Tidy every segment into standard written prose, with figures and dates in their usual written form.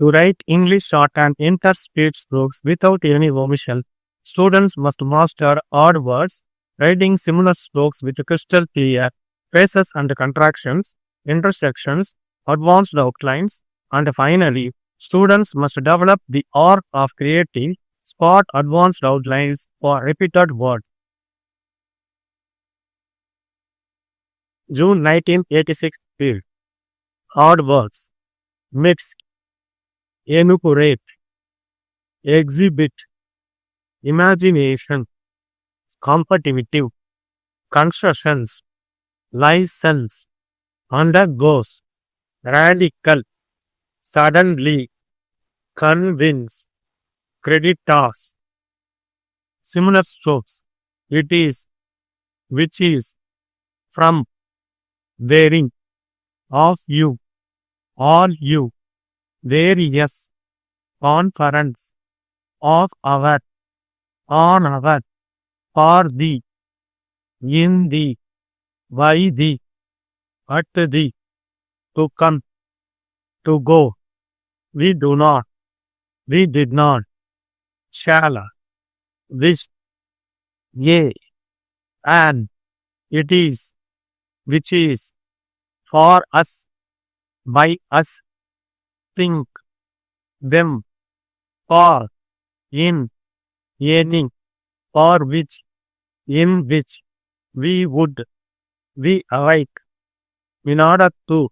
To write English short and interspeed strokes without any omission, students must master odd words, writing similar strokes with crystal clear phrases and contractions, intersections, advanced outlines, and finally, students must develop the art of creating spot advanced outlines for repeated words. June 1986 field. Odd words. Mix. Enumerate. Exhibit. Imagination. Competitive. Concessions. License. Undergoes. Radical. Suddenly. Convince. Creditors. Similar strokes. It is. Which is. From. Wearing. Of you. All you. Various. Conference. Of our. On our. For the. In the. By the. At the. To come. To go. We do not. We did not. Shall. Wish. Yea. And. It is. Which is. For us. By us. Think. Them. For. In. Any. For which. In which. We would. We awake. In order to.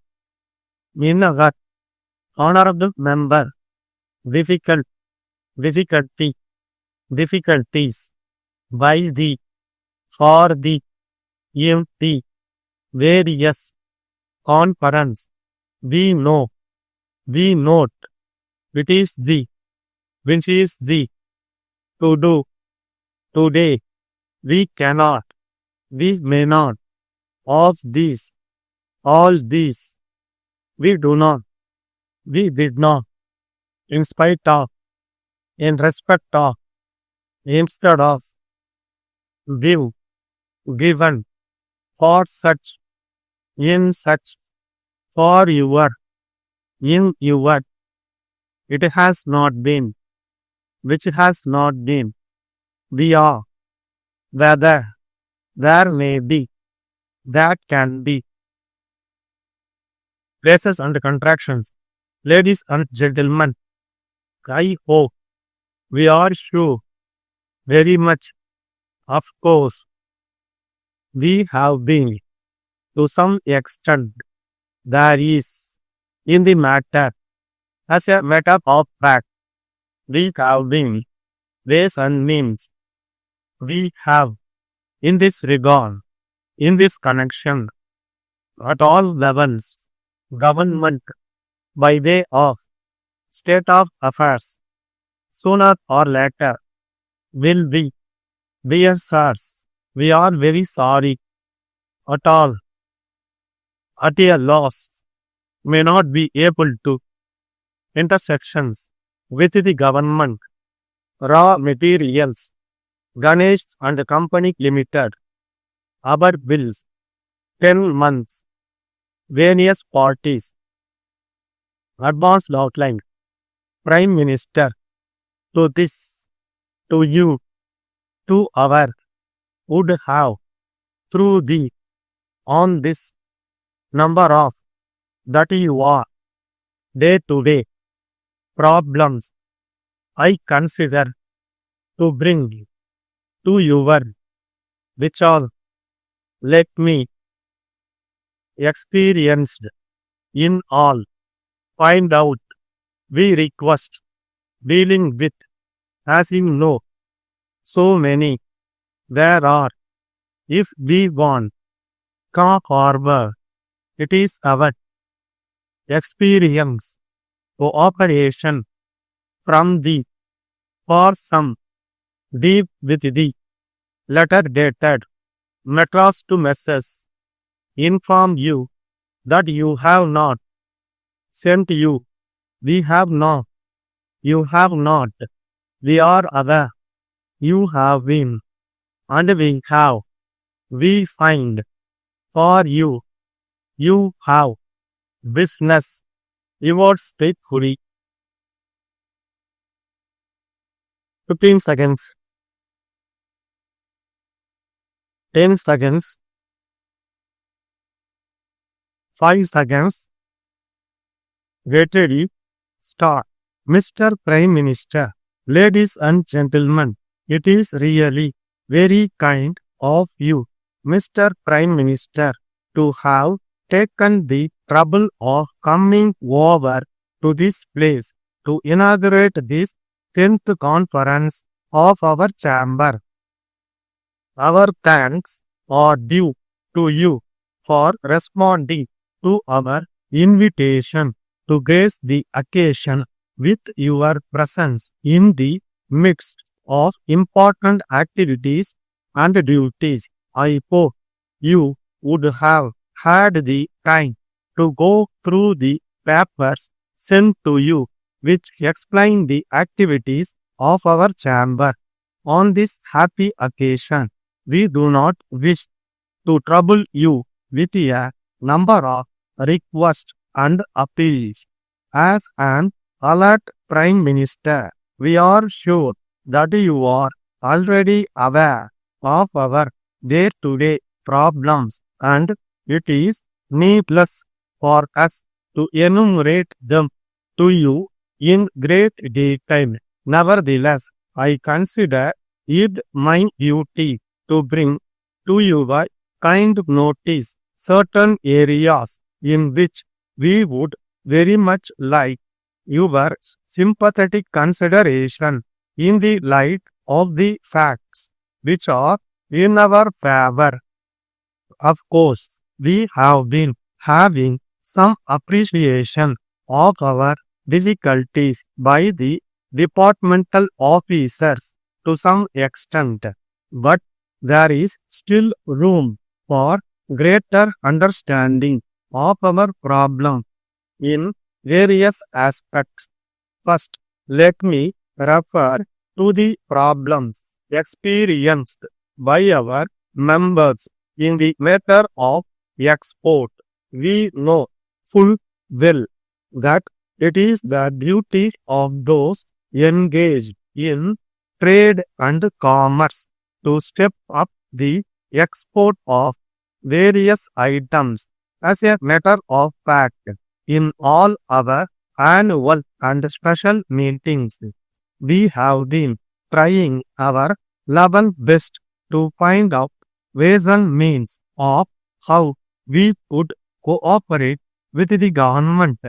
In our. Honorable member. Difficult. Difficulty. Difficulties. By the. For the. In the. Various. Conference. We know. We note. It is the. Which is the. To do. Today. We cannot. We may not. Of these. All these. We do not. We did not. In spite of. In respect of. Instead of. Give. Given. For such. In such. For your. In your. It has not been. Which has not been. We are. Whether. There may be. That can be. Places and contractions. Ladies and gentlemen. I hope. We are sure. Very much. Of course. We have been. To some extent. There is. In the matter. As a matter of fact. We have been. Ways and means. We have. In this regard. In this connection. At all levels. Government. By way of. State of affairs. Sooner or later. Will be. Dear sirs. We are very sorry. At all. At a loss. May not be able to. Intersections. With the government. Raw materials. Ganesh and Company Limited. Our bills. 10 months. Various parties. Advanced outline. Prime Minister. To this. To you. To our. Would have. Through the. On this. Number of. That you are. Day to day. Problems. I consider. To bring. To your. Which all. Let me. Experienced. In all. Find out. We request. Dealing with. As you know. So many. There are. If we want. Come forward. It is our. Experience. Cooperation. From the. For some. Deep with the. Letter dated. Madras to Messrs. Inform you. That you have not. Sent you. We have not. You have not. We are other. You have been. And we have. We find. For you. You have. Business. Yours faithfully. 15 seconds, 10 seconds, 5 seconds. Get ready. Start. Mr. Prime Minister, ladies and gentlemen, it is really very kind of you, Mr. Prime Minister, to have taken the trouble of coming over to this place to inaugurate this 10th conference of our chamber. Our thanks are due to you for responding to our invitation to grace the occasion with your presence in the midst of important activities and duties. I hope you would have had the time to go through the papers sent to you, which explain the activities of our chamber. On this happy occasion, we do not wish to trouble you with a number of requests and appeals. As an alert Prime Minister, we are sure that you are already aware of our day-to-day problems, and it is needless for us to enumerate them to you in great detail. Nevertheless, I consider it my duty to bring to your kind notice certain areas in which we would very much like your sympathetic consideration in the light of the facts which are in our favor. Of course, we have been having some appreciation of our difficulties by the departmental officers to some extent, but there is still room for greater understanding of our problem in various aspects. First, let me refer to the problems experienced by our members in the matter of export. We know full well that it is the duty of those engaged in trade and commerce to step up the export of various items. As a matter of fact, in all our annual and special meetings, we have been trying our level best to find out ways and means of how we could cooperate with the government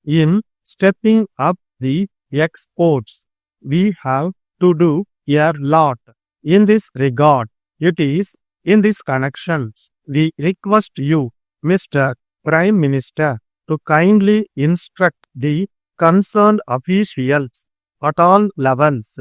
in stepping up the exports. We have to do a lot in this regard. It is in this connection we request you, Mr. Prime Minister, to kindly instruct the concerned officials at all levels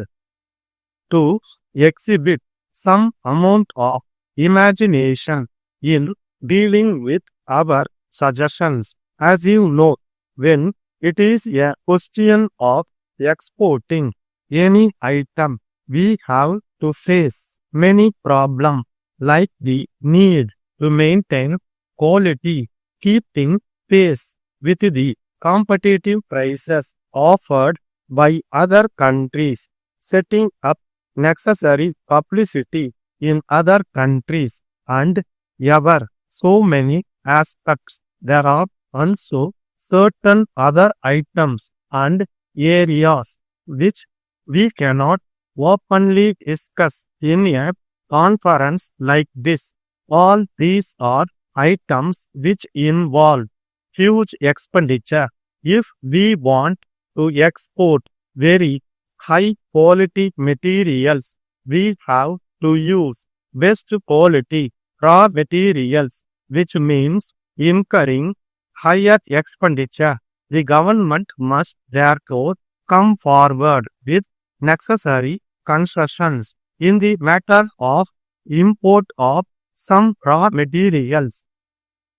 to exhibit some amount of imagination in dealing with our suggestions. As you know, when it is a question of exporting any item, we have to face many problems like the need to maintain quality, keeping pace with the competitive prices offered by other countries, setting up necessary publicity in other countries, and ever so many aspects. There are also certain other items and areas which we cannot openly discuss in a conference like this. All these are items which involve huge expenditure. If we want to export very high quality materials, we have to use best quality raw materials, which means incurring higher expenditure. The government must therefore come forward with necessary concessions in the matter of import of some raw materials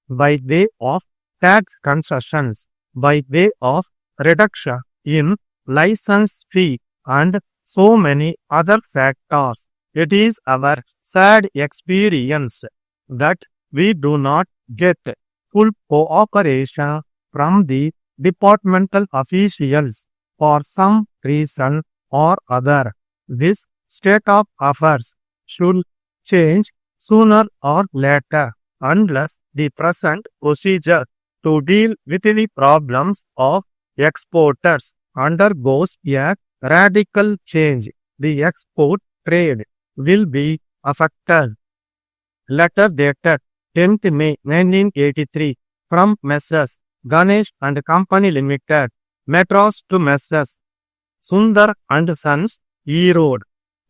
by way of tax concessions, by way of reduction in license fee, and so many other factors. It is our sad experience that we do not get full cooperation from the departmental officials for some reason or other. This state of affairs should change sooner or later unless the present procedure to deal with the problems of exporters undergoes a radical change. The export trade will be affected. Letter dated 10th May 1983 from Messrs. Ganesh and Company Limited, Metros to Messrs. Sundar and Sons, E-Road.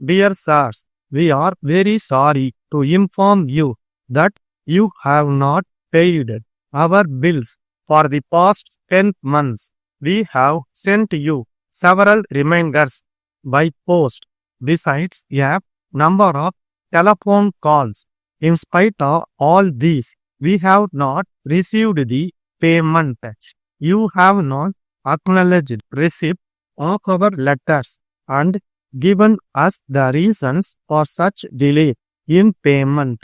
Dear sirs, we are very sorry to inform you that you have not paid our bills for the past 10 months. We have sent you several reminders by post, besides a number of telephone calls. In spite of all these, we have not received the payment. You have not acknowledged receipt of our letters and given us the reasons for such delay in payment.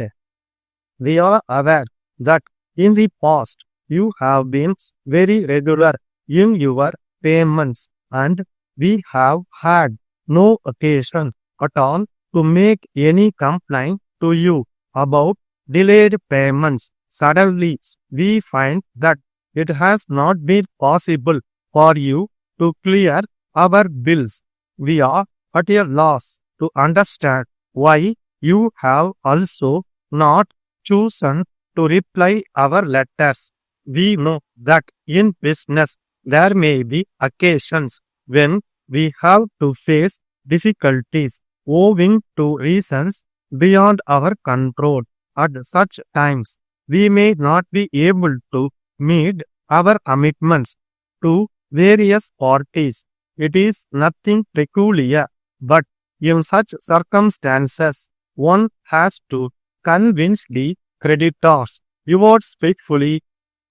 We are aware that in the past you have been very regular in your payments and we have had no occasion at all to make any complaint to you about delayed payments. Suddenly, we find that it has not been possible for you to clear our bills. We are at a loss to understand why you have also not chosen to reply our letters. We know that in business there may be occasions when we have to face difficulties owing to reasons beyond our control. At such times, we may not be able to meet our commitments to various parties. It is nothing peculiar, but in such circumstances, one has to convince the creditors. Yours faithfully,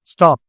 stop.